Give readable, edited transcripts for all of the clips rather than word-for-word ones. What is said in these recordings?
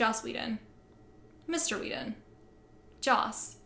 Joss Whedon. Mr. Whedon. Joss.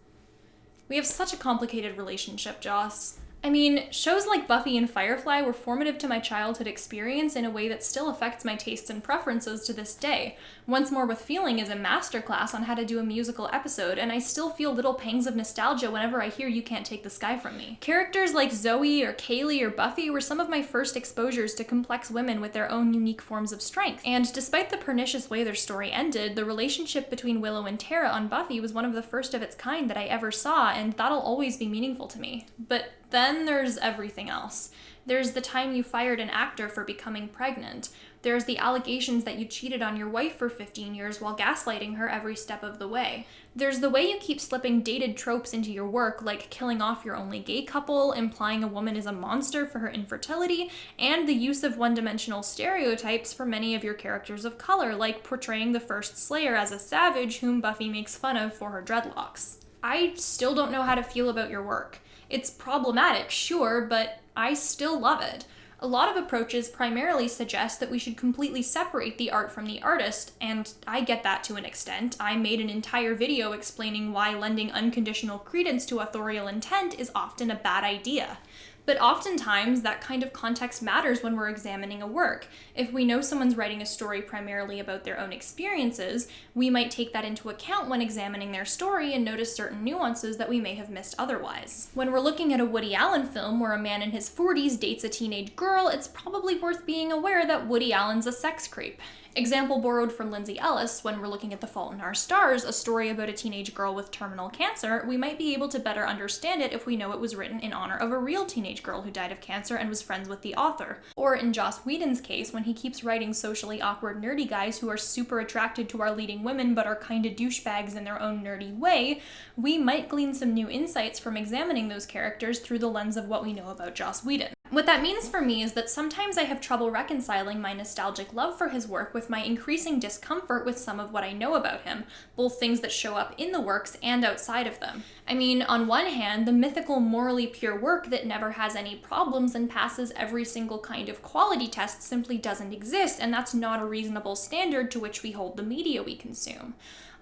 We have such a complicated relationship, Joss. I mean, shows like Buffy and Firefly were formative to my childhood experience in a way that still affects my tastes and preferences to this day. Once More with Feeling is a masterclass on how to do a musical episode, and I still feel little pangs of nostalgia whenever I hear You Can't Take the Sky From Me. Characters like Zoe or Kaylee or Buffy were some of my first exposures to complex women with their own unique forms of strength. And despite the pernicious way their story ended, the relationship between Willow and Tara on Buffy was one of the first of its kind that I ever saw, and that'll always be meaningful to me. But then there's everything else. There's the time you fired an actor for becoming pregnant. There's the allegations that you cheated on your wife for 15 years while gaslighting her every step of the way. There's the way you keep slipping dated tropes into your work, like killing off your only gay couple, implying a woman is a monster for her infertility, and the use of one-dimensional stereotypes for many of your characters of color, like portraying the first Slayer as a savage whom Buffy makes fun of for her dreadlocks. I still don't know how to feel about your work. It's problematic, sure, but I still love it. A lot of approaches primarily suggest that we should completely separate the art from the artist, and I get that to an extent. I made an entire video explaining why lending unconditional credence to authorial intent is often a bad idea. But oftentimes, that kind of context matters when we're examining a work. If we know someone's writing a story primarily about their own experiences, we might take that into account when examining their story and notice certain nuances that we may have missed otherwise. When we're looking at a Woody Allen film where a man in his 40s dates a teenage girl, it's probably worth being aware that Woody Allen's a sex creep. Example borrowed from Lindsay Ellis, when we're looking at The Fault in Our Stars, a story about a teenage girl with terminal cancer, we might be able to better understand it if we know it was written in honor of a real teenage girl who died of cancer and was friends with the author. Or in Joss Whedon's case, when he keeps writing socially awkward nerdy guys who are super attracted to our leading women but are kinda douchebags in their own nerdy way, we might glean some new insights from examining those characters through the lens of what we know about Joss Whedon. What that means for me is that sometimes I have trouble reconciling my nostalgic love for his work with my increasing discomfort with some of what I know about him, both things that show up in the works and outside of them. I mean, on one hand, the mythical, morally pure work that never has any problems and passes every single kind of quality test simply doesn't exist, and that's not a reasonable standard to which we hold the media we consume.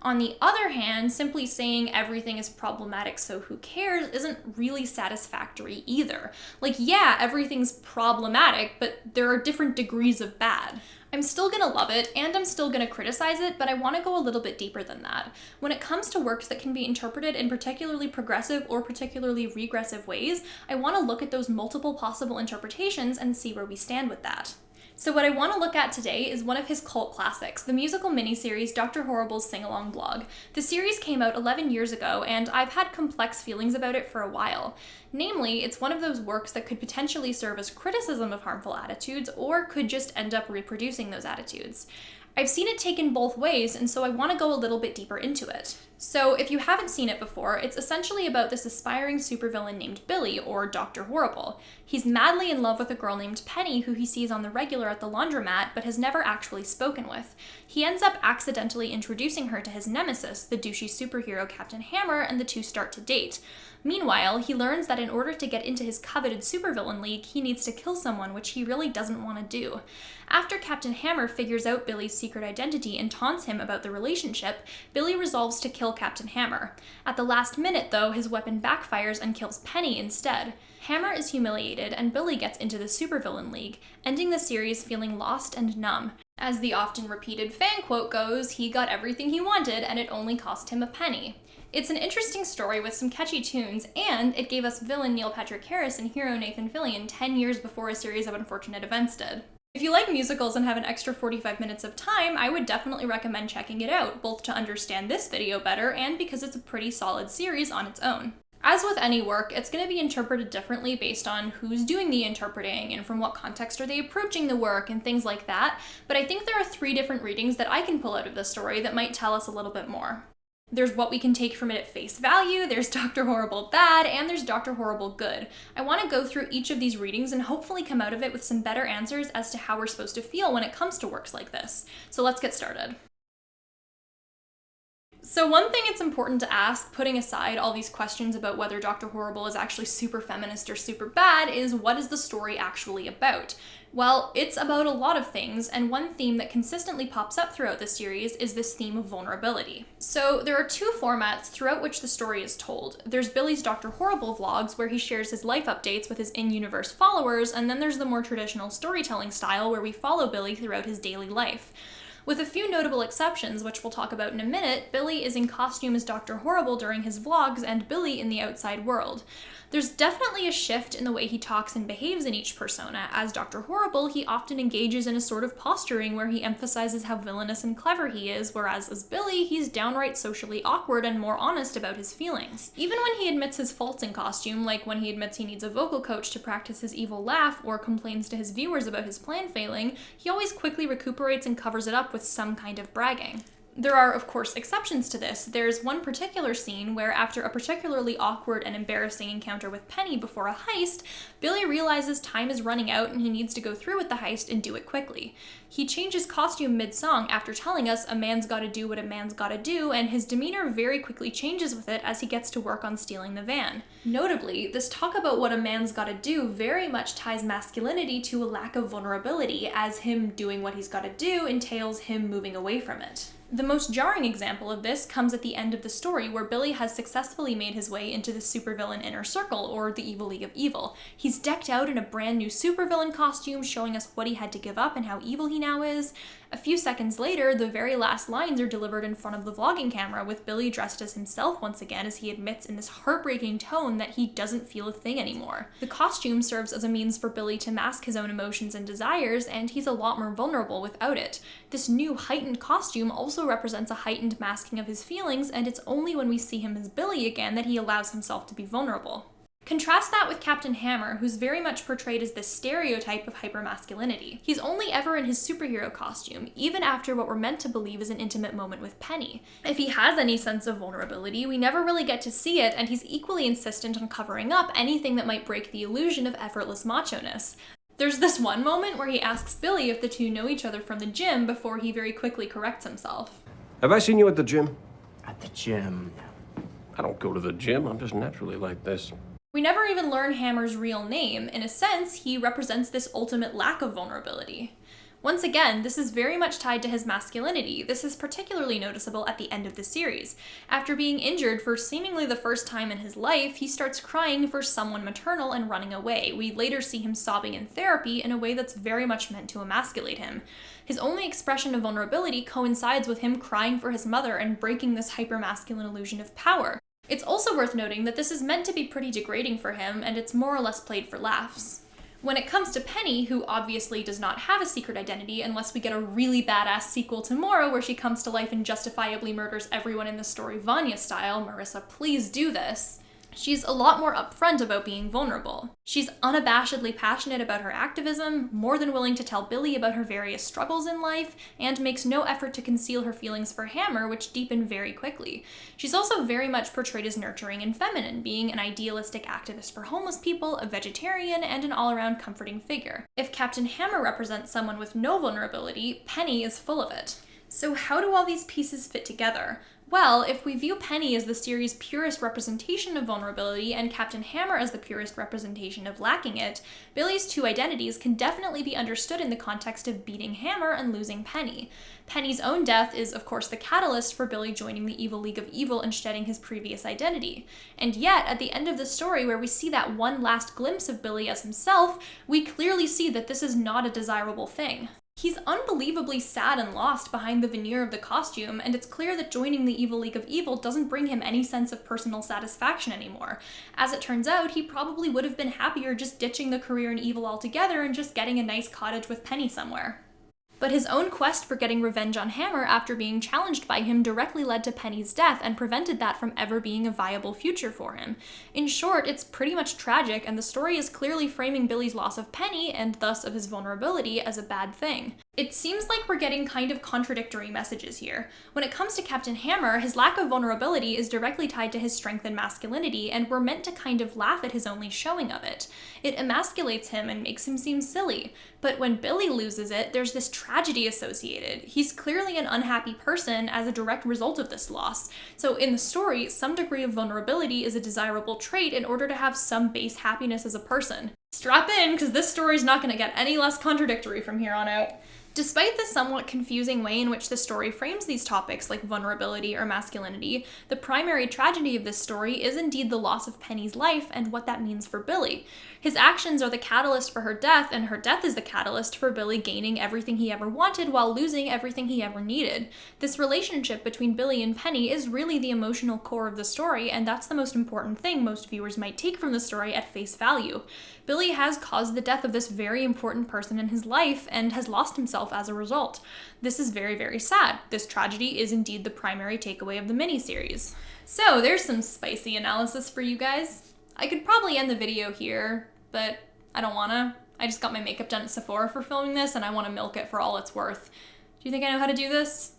On the other hand, simply saying everything is problematic so who cares isn't really satisfactory either. Like, yeah, everything's problematic, but there are different degrees of bad. I'm still gonna love it, and I'm still gonna criticize it, but I want to go a little bit deeper than that. When it comes to works that can be interpreted in particularly progressive or particularly regressive ways, I want to look at those multiple possible interpretations and see where we stand with that. So what I want to look at today is one of his cult classics, the musical miniseries Dr. Horrible's Sing-Along Blog. The series came out 11 years ago, and I've had complex feelings about it for a while. Namely, it's one of those works that could potentially serve as criticism of harmful attitudes, or could just end up reproducing those attitudes. I've seen it taken both ways, and so I want to go a little bit deeper into it. So if you haven't seen it before, it's essentially about this aspiring supervillain named Billy, or Dr. Horrible. He's madly in love with a girl named Penny who he sees on the regular at the laundromat, but has never actually spoken with. He ends up accidentally introducing her to his nemesis, the douchey superhero Captain Hammer, and the two start to date. Meanwhile, he learns that in order to get into his coveted supervillain league, he needs to kill someone, which he really doesn't want to do. After Captain Hammer figures out Billy's secret identity and taunts him about the relationship, Billy resolves to kill Captain Hammer. At the last minute, though, his weapon backfires and kills Penny instead. Hammer is humiliated, and Billy gets into the supervillain league, ending the series feeling lost and numb. As the often repeated fan quote goes, he got everything he wanted, and it only cost him a penny. It's an interesting story with some catchy tunes, and it gave us villain Neil Patrick Harris and hero Nathan Fillion 10 years before a series of unfortunate events did. If you like musicals and have an extra 45 minutes of time, I would definitely recommend checking it out, both to understand this video better and because it's a pretty solid series on its own. As with any work, it's going to be interpreted differently based on who's doing the interpreting and from what context are they approaching the work and things like that, but I think there are 3 different readings that I can pull out of this story that might tell us a little bit more. There's what we can take from it at face value, there's Dr. Horrible bad, and there's Dr. Horrible good. I want to go through each of these readings and hopefully come out of it with some better answers as to how we're supposed to feel when it comes to works like this. So let's get started. So one thing it's important to ask, putting aside all these questions about whether Dr. Horrible is actually super feminist or super bad, is what is the story actually about? Well, it's about a lot of things, and one theme that consistently pops up throughout the series is this theme of vulnerability. So there are two formats throughout which the story is told. There's Billy's Dr. Horrible vlogs, where he shares his life updates with his in-universe followers, and then there's the more traditional storytelling style, where we follow Billy throughout his daily life. With a few notable exceptions, which we'll talk about in a minute, Billy is in costume as Dr. Horrible during his vlogs and Billy in the outside world. There's definitely a shift in the way he talks and behaves in each persona. As Dr. Horrible, he often engages in a sort of posturing where he emphasizes how villainous and clever he is, whereas as Billy, he's downright socially awkward and more honest about his feelings. Even when he admits his faults in costume, like when he admits he needs a vocal coach to practice his evil laugh or complains to his viewers about his plan failing, he always quickly recuperates and covers it up with some kind of bragging. There are, of course, exceptions to this. There's one particular scene where, after a particularly awkward and embarrassing encounter with Penny before a heist, Billy realizes time is running out and he needs to go through with the heist and do it quickly. He changes costume mid-song after telling us a man's gotta do what a man's gotta do, and his demeanor very quickly changes with it as he gets to work on stealing the van. Notably, this talk about what a man's gotta do very much ties masculinity to a lack of vulnerability, as him doing what he's gotta do entails him moving away from it. The most jarring example of this comes at the end of the story, where Billy has successfully made his way into the supervillain inner circle, or the Evil League of Evil. He's decked out in a brand new supervillain costume, showing us what he had to give up and how evil he now is. A few seconds later, the very last lines are delivered in front of the vlogging camera, with Billy dressed as himself once again, as he admits in this heartbreaking tone that he doesn't feel a thing anymore. The costume serves as a means for Billy to mask his own emotions and desires, and he's a lot more vulnerable without it. This new heightened costume also represents a heightened masking of his feelings, and it's only when we see him as Billy again that he allows himself to be vulnerable. Contrast that with Captain Hammer, who's very much portrayed as this stereotype of hypermasculinity. He's only ever in his superhero costume, even after what we're meant to believe is an intimate moment with Penny. If he has any sense of vulnerability, we never really get to see it, and he's equally insistent on covering up anything that might break the illusion of effortless macho-ness. There's this one moment where he asks Billy if the two know each other from the gym before he very quickly corrects himself. Have I seen you at the gym? At the gym. I don't go to the gym. I'm just naturally like this. We never even learn Hammer's real name. In a sense, he represents this ultimate lack of vulnerability. Once again, this is very much tied to his masculinity. This is particularly noticeable at the end of the series. After being injured for seemingly the first time in his life, he starts crying for someone maternal and running away. We later see him sobbing in therapy in a way that's very much meant to emasculate him. His only expression of vulnerability coincides with him crying for his mother and breaking this hypermasculine illusion of power. It's also worth noting that this is meant to be pretty degrading for him, and it's more or less played for laughs. When it comes to Penny, who obviously does not have a secret identity unless we get a really badass sequel tomorrow where she comes to life and justifiably murders everyone in the story Vanya style, Marissa, please do this. She's a lot more upfront about being vulnerable. She's unabashedly passionate about her activism, more than willing to tell Billy about her various struggles in life, and makes no effort to conceal her feelings for Hammer, which deepen very quickly. She's also very much portrayed as nurturing and feminine, being an idealistic activist for homeless people, a vegetarian, and an all-around comforting figure. If Captain Hammer represents someone with no vulnerability, Penny is full of it. So how do all these pieces fit together? Well, if we view Penny as the series' purest representation of vulnerability and Captain Hammer as the purest representation of lacking it, Billy's two identities can definitely be understood in the context of beating Hammer and losing Penny. Penny's own death is, of course, the catalyst for Billy joining the Evil League of Evil and shedding his previous identity. And yet, at the end of the story where we see that one last glimpse of Billy as himself, we clearly see that this is not a desirable thing. He's unbelievably sad and lost behind the veneer of the costume, and it's clear that joining the Evil League of Evil doesn't bring him any sense of personal satisfaction anymore. As it turns out, he probably would have been happier just ditching the career in evil altogether and just getting a nice cottage with Penny somewhere. But his own quest for getting revenge on Hammer after being challenged by him directly led to Penny's death and prevented that from ever being a viable future for him. In short, it's pretty much tragic, and the story is clearly framing Billy's loss of Penny, and thus of his vulnerability, as a bad thing. It seems like we're getting kind of contradictory messages here. When it comes to Captain Hammer, his lack of vulnerability is directly tied to his strength and masculinity, and we're meant to kind of laugh at his only showing of it. It emasculates him and makes him seem silly. But when Billy loses it, there's this tragedy associated. He's clearly an unhappy person as a direct result of this loss. So in the story, some degree of vulnerability is a desirable trait in order to have some base happiness as a person. Strap in, because this story's not going to get any less contradictory from here on out. Despite the somewhat confusing way in which the story frames these topics like vulnerability or masculinity, the primary tragedy of this story is indeed the loss of Penny's life and what that means for Billy. His actions are the catalyst for her death, and her death is the catalyst for Billy gaining everything he ever wanted while losing everything he ever needed. This relationship between Billy and Penny is really the emotional core of the story, and that's the most important thing most viewers might take from the story at face value. Billy has caused the death of this very important person in his life and has lost himself as a result. This is very, very sad. This tragedy is indeed the primary takeaway of the miniseries. So there's some spicy analysis for you guys. I could probably end the video here, but I don't wanna. I just got my makeup done at Sephora for filming this and I wanna milk it for all it's worth. Do you think I know how to do this?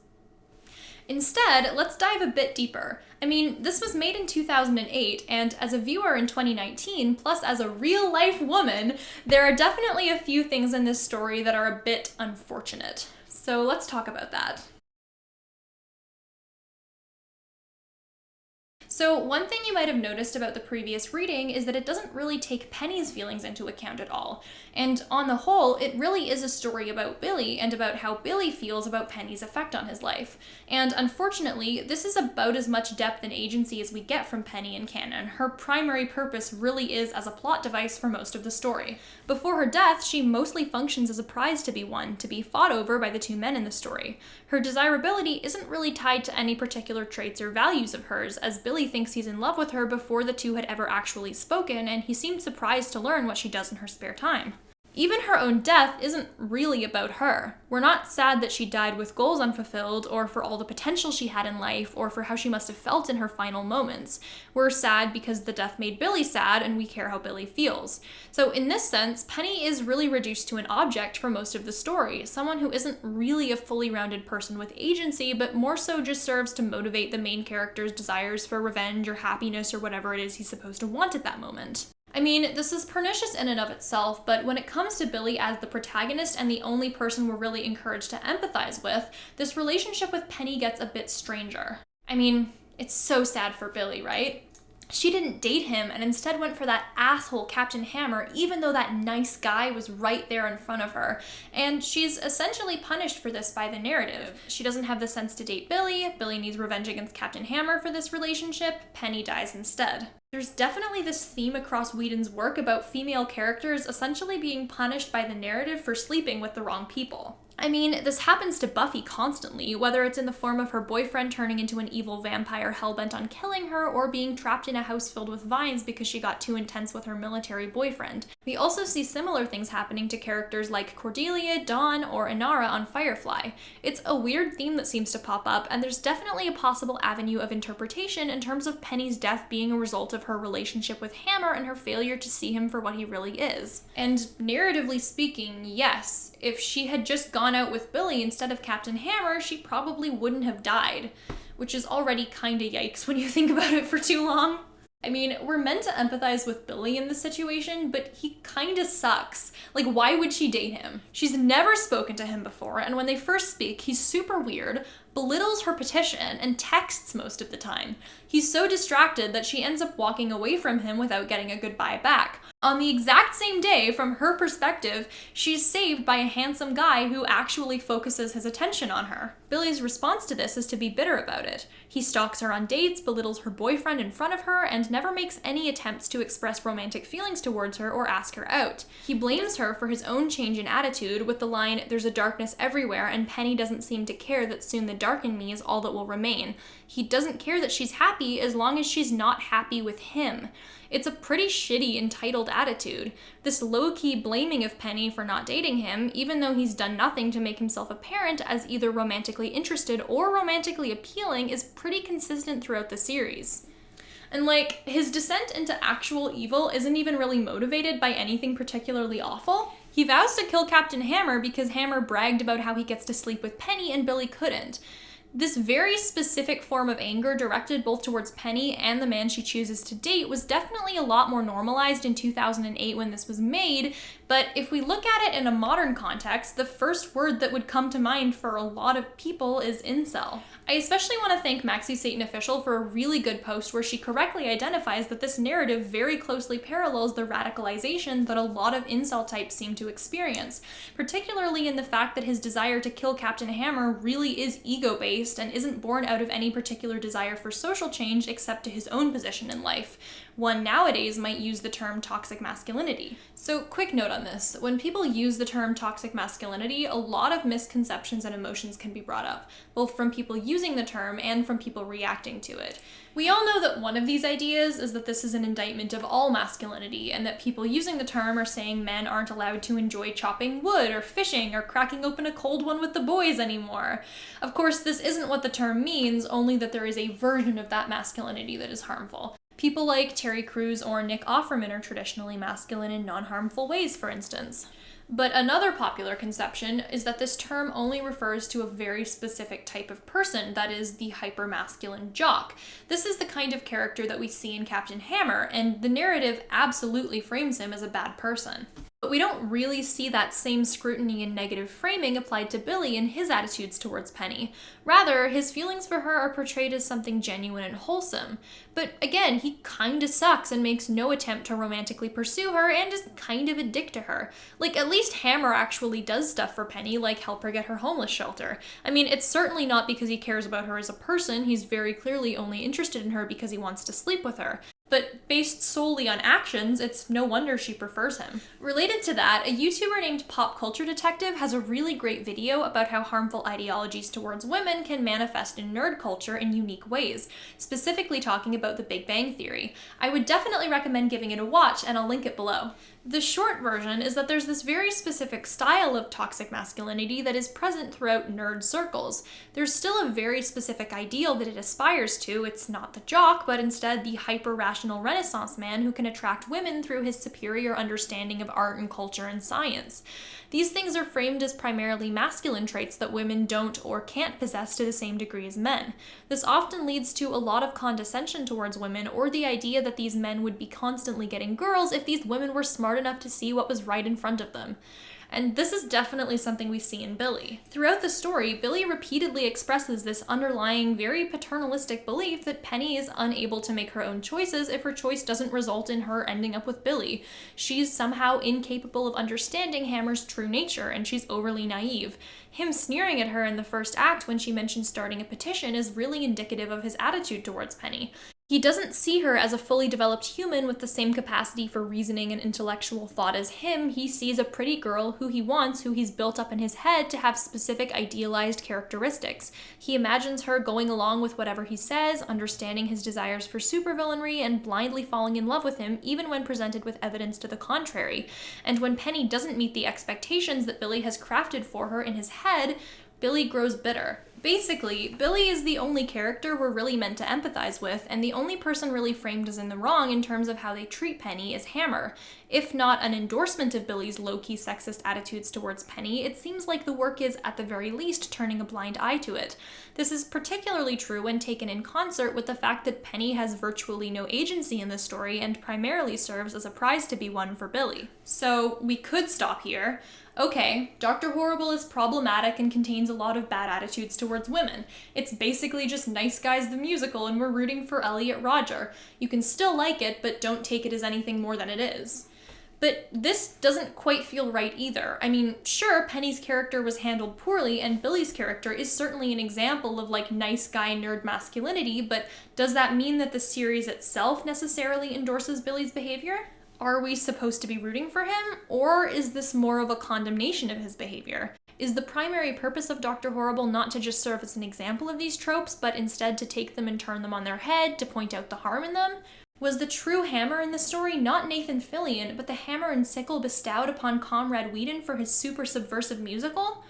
Instead, let's dive a bit deeper. I mean, this was made in 2008, and as a viewer in 2019, plus as a real-life woman, there are definitely a few things in this story that are a bit unfortunate. So let's talk about that. So one thing you might have noticed about the previous reading is that it doesn't really take Penny's feelings into account at all. And on the whole, it really is a story about Billy and about how Billy feels about Penny's effect on his life. And unfortunately, this is about as much depth and agency as we get from Penny in canon. Her primary purpose really is as a plot device for most of the story. Before her death, she mostly functions as a prize to be won, to be fought over by the two men in the story. Her desirability isn't really tied to any particular traits or values of hers, as Billy thinks he's in love with her before the two had ever actually spoken, and he seems surprised to learn what she does in her spare time. Even her own death isn't really about her. We're not sad that she died with goals unfulfilled, or for all the potential she had in life, or for how she must have felt in her final moments. We're sad because the death made Billy sad, and we care how Billy feels. So in this sense, Penny is really reduced to an object for most of the story, someone who isn't really a fully rounded person with agency, but more so just serves to motivate the main character's desires for revenge or happiness or whatever it is he's supposed to want at that moment. I mean, this is pernicious in and of itself, but when it comes to Billy as the protagonist and the only person we're really encouraged to empathize with, this relationship with Penny gets a bit stranger. I mean, it's so sad for Billy, right? She didn't date him and instead went for that asshole Captain Hammer, even though that nice guy was right there in front of her. And she's essentially punished for this by the narrative. She doesn't have the sense to date Billy. Billy needs revenge against Captain Hammer for this relationship. Penny dies instead. There's definitely this theme across Whedon's work about female characters essentially being punished by the narrative for sleeping with the wrong people. I mean, this happens to Buffy constantly, whether it's in the form of her boyfriend turning into an evil vampire hellbent on killing her, or being trapped in a house filled with vines because she got too intense with her military boyfriend. We also see similar things happening to characters like Cordelia, Dawn, or Inara on Firefly. It's a weird theme that seems to pop up, and there's definitely a possible avenue of interpretation in terms of Penny's death being a result of her relationship with Hammer and her failure to see him for what he really is. And narratively speaking, yes, if she had just gone out with Billy instead of Captain Hammer, she probably wouldn't have died, which is already kinda yikes when you think about it for too long. I mean, we're meant to empathize with Billy in this situation, but he kinda sucks. Like, why would she date him? She's never spoken to him before, and when they first speak, he's super weird, belittles her petition, and texts most of the time. He's so distracted that she ends up walking away from him without getting a goodbye back. On the exact same day, from her perspective, she's saved by a handsome guy who actually focuses his attention on her. Billy's response to this is to be bitter about it. He stalks her on dates, belittles her boyfriend in front of her, and never makes any attempts to express romantic feelings towards her or ask her out. He blames her for his own change in attitude with the line, "There's a darkness everywhere, and Penny doesn't seem to care that soon the dark in me is all that will remain." He doesn't care that she's happy as long as she's not happy with him. It's a pretty shitty, entitled attitude. This low-key blaming of Penny for not dating him, even though he's done nothing to make himself apparent as either romantically interested or romantically appealing, is pretty consistent throughout the series. And like, his descent into actual evil isn't even really motivated by anything particularly awful. He vows to kill Captain Hammer because Hammer bragged about how he gets to sleep with Penny and Billy couldn't. This very specific form of anger directed both towards Penny and the man she chooses to date was definitely a lot more normalized in 2008 when this was made, but if we look at it in a modern context, the first word that would come to mind for a lot of people is incel. I especially want to thank Maxi Satan Official for a really good post where she correctly identifies that this narrative very closely parallels the radicalization that a lot of incel types seem to experience, particularly in the fact that his desire to kill Captain Hammer really is ego-based and isn't born out of any particular desire for social change except to his own position in life. One nowadays might use the term toxic masculinity. So, quick note on this. When people use the term toxic masculinity, a lot of misconceptions and emotions can be brought up, both from people using the term and from people reacting to it. We all know that one of these ideas is that this is an indictment of all masculinity, and that people using the term are saying men aren't allowed to enjoy chopping wood or fishing or cracking open a cold one with the boys anymore. Of course, this isn't what the term means, only that there is a version of that masculinity that is harmful. People like Terry Crews or Nick Offerman are traditionally masculine in non-harmful ways, for instance. But another popular conception is that this term only refers to a very specific type of person, that is, the hyper-masculine jock. This is the kind of character that we see in Captain Hammer, and the narrative absolutely frames him as a bad person. But we don't really see that same scrutiny and negative framing applied to Billy in his attitudes towards Penny. Rather, his feelings for her are portrayed as something genuine and wholesome. But again, he kinda sucks and makes no attempt to romantically pursue her and is kind of a dick to her. Like, at least Hammer actually does stuff for Penny, like help her get her homeless shelter. I mean, it's certainly not because he cares about her as a person, he's very clearly only interested in her because he wants to sleep with her. But based solely on actions, it's no wonder she prefers him. Related to that, a YouTuber named Pop Culture Detective has a really great video about how harmful ideologies towards women can manifest in nerd culture in unique ways, specifically talking about the Big Bang Theory. I would definitely recommend giving it a watch, and I'll link it below. The short version is that there's this very specific style of toxic masculinity that is present throughout nerd circles. There's still a very specific ideal that it aspires to. It's not the jock, but instead the hyper-rational Renaissance man who can attract women through his superior understanding of art and culture and science. These things are framed as primarily masculine traits that women don't or can't possess to the same degree as men. This often leads to a lot of condescension towards women, or the idea that these men would be constantly getting girls if these women were smart enough to see what was right in front of them. And this is definitely something we see in Billy. Throughout the story, Billy repeatedly expresses this underlying, very paternalistic belief that Penny is unable to make her own choices if her choice doesn't result in her ending up with Billy. She's somehow incapable of understanding Hammer's true nature, and she's overly naive. Him sneering at her in the first act when she mentions starting a petition is really indicative of his attitude towards Penny. He doesn't see her as a fully developed human with the same capacity for reasoning and intellectual thought as him. He sees a pretty girl who he wants, who he's built up in his head to have specific idealized characteristics. He imagines her going along with whatever he says, understanding his desires for supervillainry, and blindly falling in love with him even when presented with evidence to the contrary. And when Penny doesn't meet the expectations that Billy has crafted for her in his head, Billy grows bitter. Basically, Billy is the only character we're really meant to empathize with, and the only person really framed as in the wrong in terms of how they treat Penny is Hammer. If not an endorsement of Billy's low-key sexist attitudes towards Penny, it seems like the work is, at the very least, turning a blind eye to it. This is particularly true when taken in concert with the fact that Penny has virtually no agency in the story and primarily serves as a prize to be won for Billy. So, we could stop here. Okay, Dr. Horrible is problematic and contains a lot of bad attitudes towards women. It's basically just Nice Guys the musical and we're rooting for Elliot Rodger. You can still like it, but don't take it as anything more than it is. But this doesn't quite feel right either. I mean, sure, Penny's character was handled poorly, and Billy's character is certainly an example of, like, nice guy nerd masculinity, but does that mean that the series itself necessarily endorses Billy's behavior? Are we supposed to be rooting for him, or is this more of a condemnation of his behavior? Is the primary purpose of Dr. Horrible not to just serve as an example of these tropes, but instead to take them and turn them on their head, to point out the harm in them? Was the true Hammer in the story not Nathan Fillion, but the hammer and sickle bestowed upon Comrade Whedon for his super subversive musical?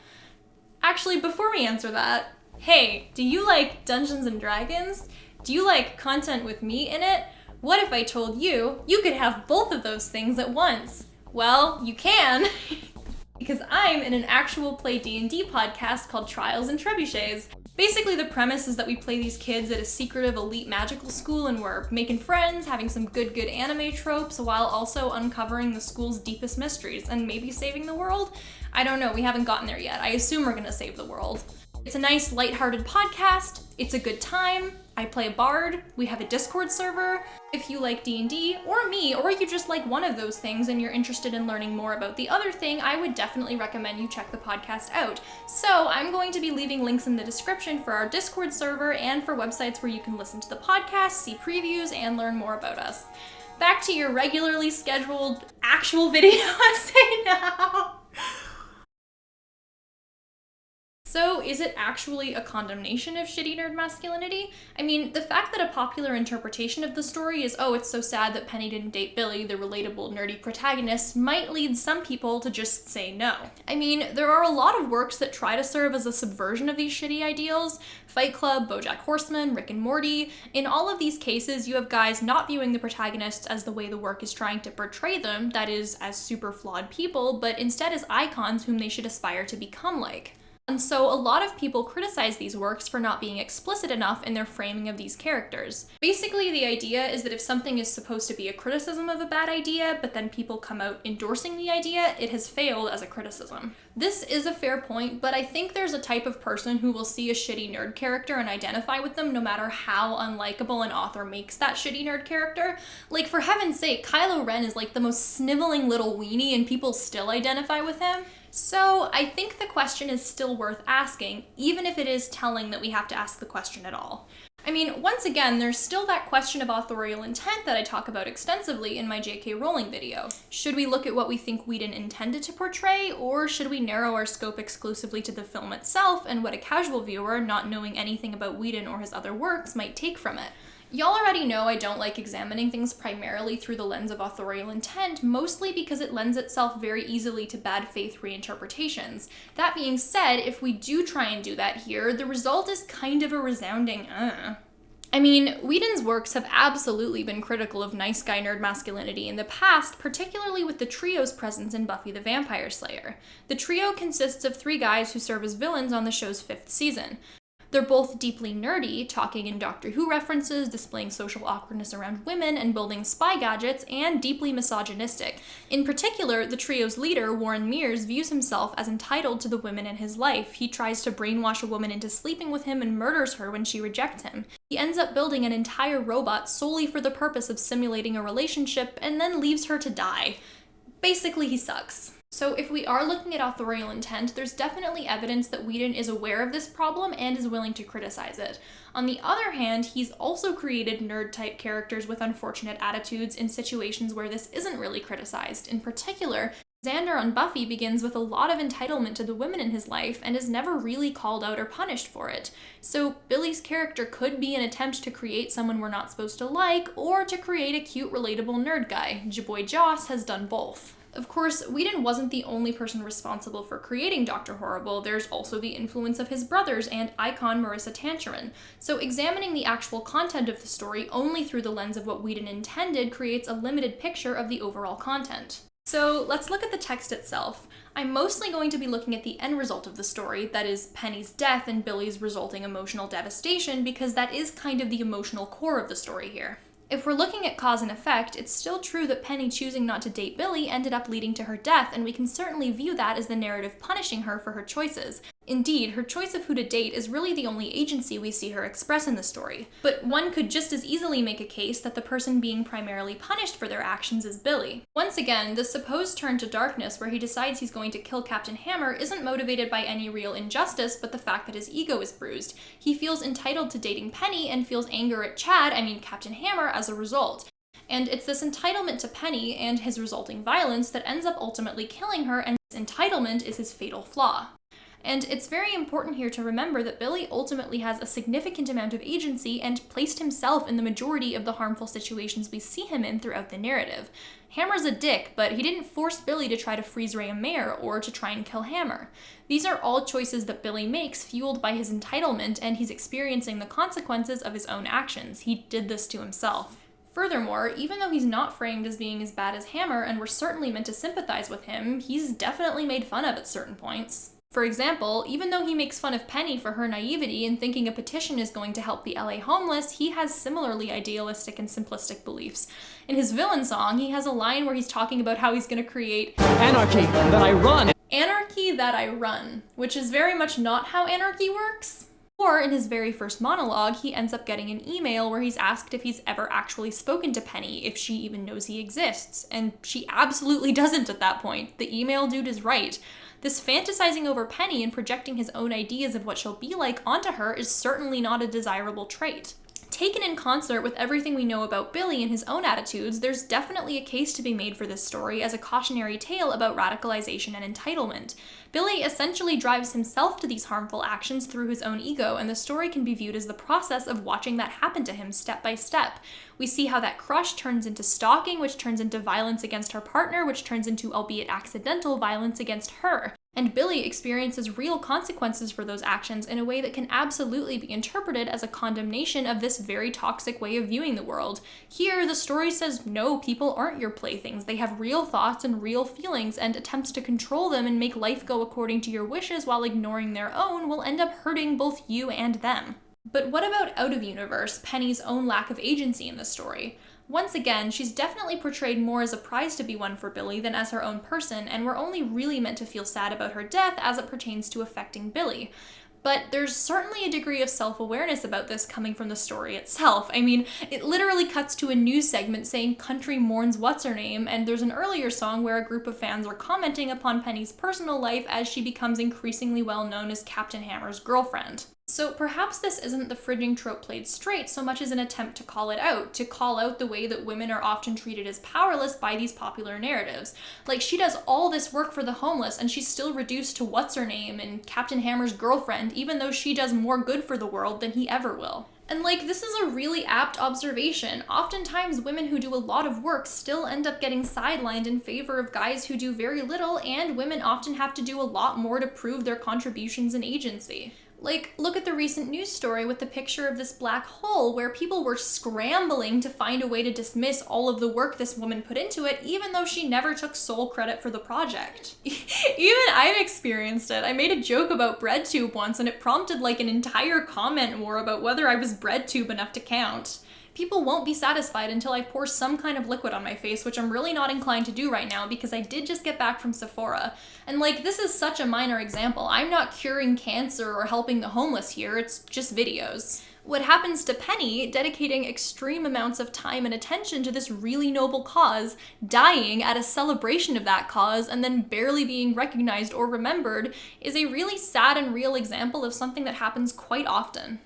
Actually, before we answer that, hey, do you like Dungeons & Dragons? Do you like content with me in it? What if I told you you could have both of those things at once? Well, you can, because I'm in an actual play D&D podcast called Trials Trebuchets. Basically, the premise is that we play these kids at a secretive elite magical school and we're making friends, having some good anime tropes, while also uncovering the school's deepest mysteries and maybe saving the world? I don't know, we haven't gotten there yet. I assume we're gonna save the world. It's a nice, lighthearted podcast. It's a good time. I play a bard. We have a Discord server. If you like D&D, or me, or you just like one of those things and you're interested in learning more about the other thing, I would definitely recommend you check the podcast out. So I'm going to be leaving links in the description for our Discord server and for websites where you can listen to the podcast, see previews, and learn more about us. Back to your regularly scheduled actual video essay now. So is it actually a condemnation of shitty nerd masculinity? I mean, the fact that a popular interpretation of the story is, oh, it's so sad that Penny didn't date Billy, the relatable nerdy protagonist, might lead some people to just say no. I mean, there are a lot of works that try to serve as a subversion of these shitty ideals. Fight Club, BoJack Horseman, Rick and Morty. In all of these cases, you have guys not viewing the protagonists as the way the work is trying to portray them, that is, as super flawed people, but instead as icons whom they should aspire to become like. And so a lot of people criticize these works for not being explicit enough in their framing of these characters. Basically, the idea is that if something is supposed to be a criticism of a bad idea, but then people come out endorsing the idea, it has failed as a criticism. This is a fair point, but I think there's a type of person who will see a shitty nerd character and identify with them no matter how unlikable an author makes that shitty nerd character. Like, for heaven's sake, Kylo Ren is like the most sniveling little weenie and people still identify with him. So I think the question is still worth asking, even if it is telling that we have to ask the question at all. I mean, once again, there's still that question of authorial intent that I talk about extensively in my J.K. Rowling video. Should we look at what we think Whedon intended to portray, or should we narrow our scope exclusively to the film itself and what a casual viewer, not knowing anything about Whedon or his other works, might take from it? Y'all already know I don't like examining things primarily through the lens of authorial intent, mostly because it lends itself very easily to bad faith reinterpretations. That being said, if we do try and do that here, the result is kind of a resounding I mean, Whedon's works have absolutely been critical of nice guy nerd masculinity in the past, particularly with the trio's presence in Buffy the Vampire Slayer. The trio consists of 3 guys who serve as villains on the show's 5th season. They're both deeply nerdy, talking in Doctor Who references, displaying social awkwardness around women, and building spy gadgets, and deeply misogynistic. In particular, the trio's leader, Warren Mears, views himself as entitled to the women in his life. He tries to brainwash a woman into sleeping with him and murders her when she rejects him. He ends up building an entire robot solely for the purpose of simulating a relationship, and then leaves her to die. Basically, he sucks. So if we are looking at authorial intent, there's definitely evidence that Whedon is aware of this problem and is willing to criticize it. On the other hand, he's also created nerd-type characters with unfortunate attitudes in situations where this isn't really criticized. In particular, Xander on Buffy begins with a lot of entitlement to the women in his life and is never really called out or punished for it. So Billy's character could be an attempt to create someone we're not supposed to like, or to create a cute, relatable nerd guy. Jaboy Joss has done both. Of course, Whedon wasn't the only person responsible for creating Dr. Horrible. There's also the influence of his brothers and icon Marissa Tancharoen. So examining the actual content of the story only through the lens of what Whedon intended creates a limited picture of the overall content. So let's look at the text itself. I'm mostly going to be looking at the end result of the story, that is Penny's death and Billy's resulting emotional devastation, because that is kind of the emotional core of the story here. If we're looking at cause and effect, it's still true that Penny choosing not to date Billy ended up leading to her death, and we can certainly view that as the narrative punishing her for her choices. Indeed, her choice of who to date is really the only agency we see her express in the story. But one could just as easily make a case that the person being primarily punished for their actions is Billy. Once again, the supposed turn to darkness where he decides he's going to kill Captain Hammer isn't motivated by any real injustice, but the fact that his ego is bruised. He feels entitled to dating Penny and feels anger at Captain Hammer, as a result. And it's this entitlement to Penny and his resulting violence that ends up ultimately killing her, and this entitlement is his fatal flaw. And it's very important here to remember that Billy ultimately has a significant amount of agency and placed himself in the majority of the harmful situations we see him in throughout the narrative. Hammer's a dick, but he didn't force Billy to try to freeze Ray Mayer or to try and kill Hammer. These are all choices that Billy makes fueled by his entitlement, and he's experiencing the consequences of his own actions. He did this to himself. Furthermore, even though he's not framed as being as bad as Hammer, and we're certainly meant to sympathize with him, he's definitely made fun of at certain points. For example, even though he makes fun of Penny for her naivety and thinking a petition is going to help the LA homeless, he has similarly idealistic and simplistic beliefs. In his villain song, he has a line where he's talking about how he's going to create anarchy that I run. Anarchy that I run, which is very much not how anarchy works. Or in his very first monologue, he ends up getting an email where he's asked if he's ever actually spoken to Penny, if she even knows he exists, and she absolutely doesn't at that point. The email dude is right. This fantasizing over Penny and projecting his own ideas of what she'll be like onto her is certainly not a desirable trait. Taken in concert with everything we know about Billy and his own attitudes, there's definitely a case to be made for this story as a cautionary tale about radicalization and entitlement. Billy essentially drives himself to these harmful actions through his own ego, and the story can be viewed as the process of watching that happen to him step by step. We see how that crush turns into stalking, which turns into violence against her partner, which turns into, albeit accidental, violence against her. And Billy experiences real consequences for those actions in a way that can absolutely be interpreted as a condemnation of this very toxic way of viewing the world. Here, the story says, no, people aren't your playthings. They have real thoughts and real feelings, and attempts to control them and make life go according to your wishes while ignoring their own will end up hurting both you and them. But what about out of universe, Penny's own lack of agency in the story? Once again, she's definitely portrayed more as a prize to be won for Billy than as her own person, and we're only really meant to feel sad about her death as it pertains to affecting Billy. But there's certainly a degree of self-awareness about this coming from the story itself. I mean, it literally cuts to a news segment saying country mourns what's-her-name, and there's an earlier song where a group of fans are commenting upon Penny's personal life as she becomes increasingly well known as Captain Hammer's girlfriend. So perhaps this isn't the fridging trope played straight so much as an attempt to call it out, to call out the way that women are often treated as powerless by these popular narratives. Like, she does all this work for the homeless and she's still reduced to what's-her-name and Captain Hammer's girlfriend, even though she does more good for the world than he ever will. And this is a really apt observation. Oftentimes, women who do a lot of work still end up getting sidelined in favor of guys who do very little, and women often have to do a lot more to prove their contributions and agency. Look at the recent news story with the picture of this black hole where people were scrambling to find a way to dismiss all of the work this woman put into it, even though she never took sole credit for the project. Even I've experienced it. I made a joke about BreadTube once and it prompted an entire comment war about whether I was BreadTube enough to count. People won't be satisfied until I pour some kind of liquid on my face, which I'm really not inclined to do right now because I did just get back from Sephora. And this is such a minor example. I'm not curing cancer or helping the homeless here, it's just videos. What happens to Penny, dedicating extreme amounts of time and attention to this really noble cause, dying at a celebration of that cause, and then barely being recognized or remembered, is a really sad and real example of something that happens quite often.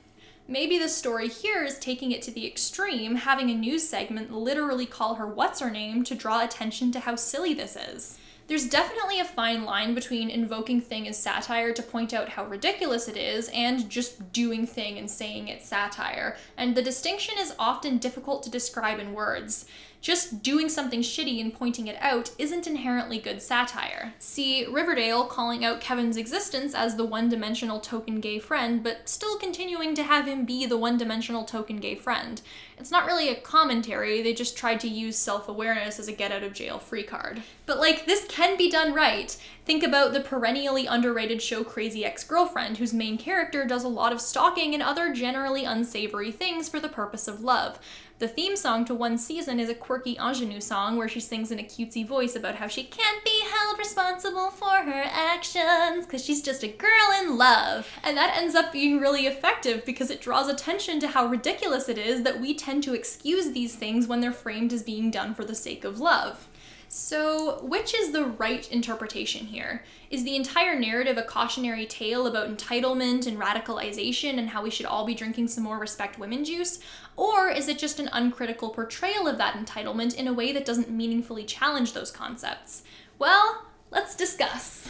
Maybe the story here is taking it to the extreme, having a news segment literally call her what's-her-name to draw attention to how silly this is. There's definitely a fine line between invoking thing as satire to point out how ridiculous it is and just doing thing and saying it's satire, and the distinction is often difficult to describe in words. Just doing something shitty and pointing it out isn't inherently good satire. See Riverdale calling out Kevin's existence as the one-dimensional token gay friend, but still continuing to have him be the one-dimensional token gay friend. It's not really a commentary, they just tried to use self-awareness as a get-out-of-jail-free card. But this can be done right. Think about the perennially underrated show Crazy Ex-Girlfriend, whose main character does a lot of stalking and other generally unsavory things for the purpose of love. The theme song to one season is a quirky ingenue song where she sings in a cutesy voice about how she can't be held responsible for her actions because she's just a girl in love. And that ends up being really effective because it draws attention to how ridiculous it is that we tend to excuse these things when they're framed as being done for the sake of love. So, which is the right interpretation here? Is the entire narrative a cautionary tale about entitlement and radicalization and how we should all be drinking some more Respect Women juice? Or is it just an uncritical portrayal of that entitlement in a way that doesn't meaningfully challenge those concepts? Well, let's discuss.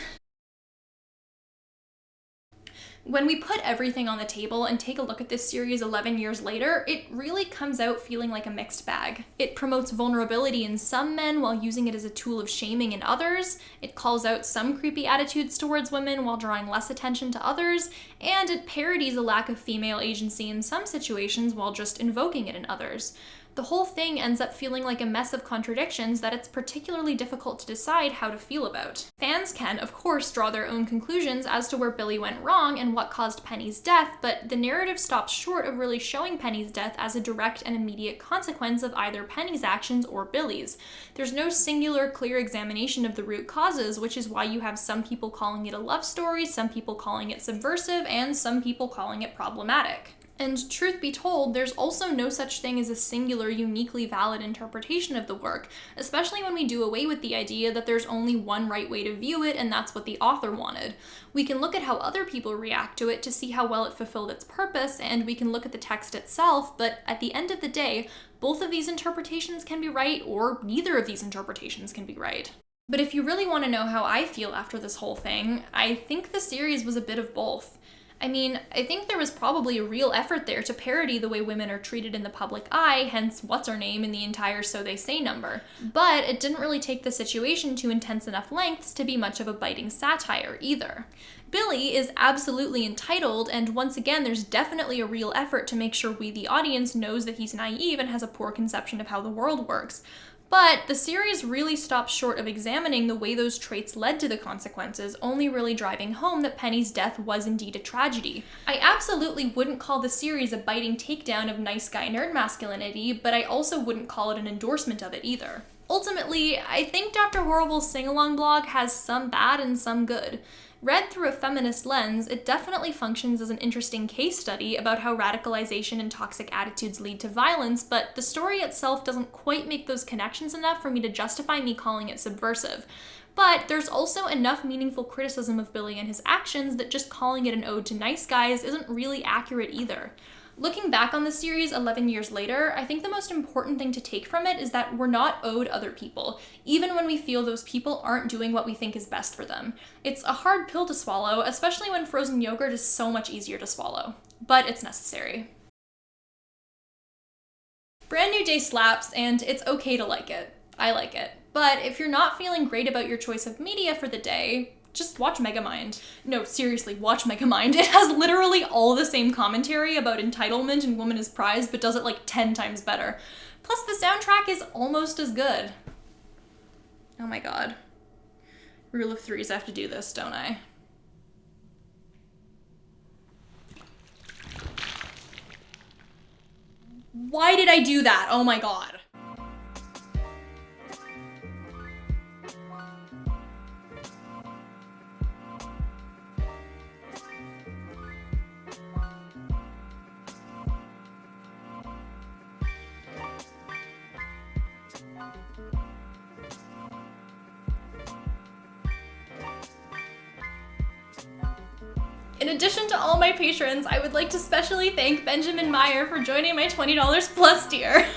When we put everything on the table and take a look at this series 11 years later, it really comes out feeling like a mixed bag. It promotes vulnerability in some men while using it as a tool of shaming in others, it calls out some creepy attitudes towards women while drawing less attention to others, and it parodies a lack of female agency in some situations while just invoking it in others. The whole thing ends up feeling like a mess of contradictions that it's particularly difficult to decide how to feel about. Fans can, of course, draw their own conclusions as to where Billy went wrong and what caused Penny's death, but the narrative stops short of really showing Penny's death as a direct and immediate consequence of either Penny's actions or Billy's. There's no singular, clear examination of the root causes, which is why you have some people calling it a love story, some people calling it subversive, and some people calling it problematic. And truth be told, there's also no such thing as a singular, uniquely valid interpretation of the work, especially when we do away with the idea that there's only one right way to view it and that's what the author wanted. We can look at how other people react to it to see how well it fulfilled its purpose, and we can look at the text itself, but at the end of the day, both of these interpretations can be right, or neither of these interpretations can be right. But if you really want to know how I feel after this whole thing, I think the series was a bit of both. I mean, I think there was probably a real effort there to parody the way women are treated in the public eye, hence what's-her-name in the entire So They Say number. But it didn't really take the situation to intense enough lengths to be much of a biting satire either. Billy is absolutely entitled, and once again, there's definitely a real effort to make sure we, the audience, knows that he's naive and has a poor conception of how the world works. But the series really stops short of examining the way those traits led to the consequences, only really driving home that Penny's death was indeed a tragedy. I absolutely wouldn't call the series a biting takedown of nice guy nerd masculinity, but I also wouldn't call it an endorsement of it either. Ultimately, I think Dr. Horrible's sing-along blog has some bad and some good. Read through a feminist lens, it definitely functions as an interesting case study about how radicalization and toxic attitudes lead to violence, but the story itself doesn't quite make those connections enough for me to justify me calling it subversive. But there's also enough meaningful criticism of Billy and his actions that just calling it an ode to nice guys isn't really accurate either. Looking back on the series 11 years later, I think the most important thing to take from it is that we're not owed other people, even when we feel those people aren't doing what we think is best for them. It's a hard pill to swallow, especially when frozen yogurt is so much easier to swallow. But it's necessary. Brand New Day slaps, and it's okay to like it. I like it. But if you're not feeling great about your choice of media for the day, just watch Megamind. No, seriously, watch Megamind. It has literally all the same commentary about entitlement and woman is prized, but does it like 10 times better. Plus, the soundtrack is almost as good. Oh my god. Rule of threes, I have to do this, don't I? Why did I do that? Oh my god. In addition to all my patrons, I would like to specially thank Benjamin Meyer for joining my $20 plus tier.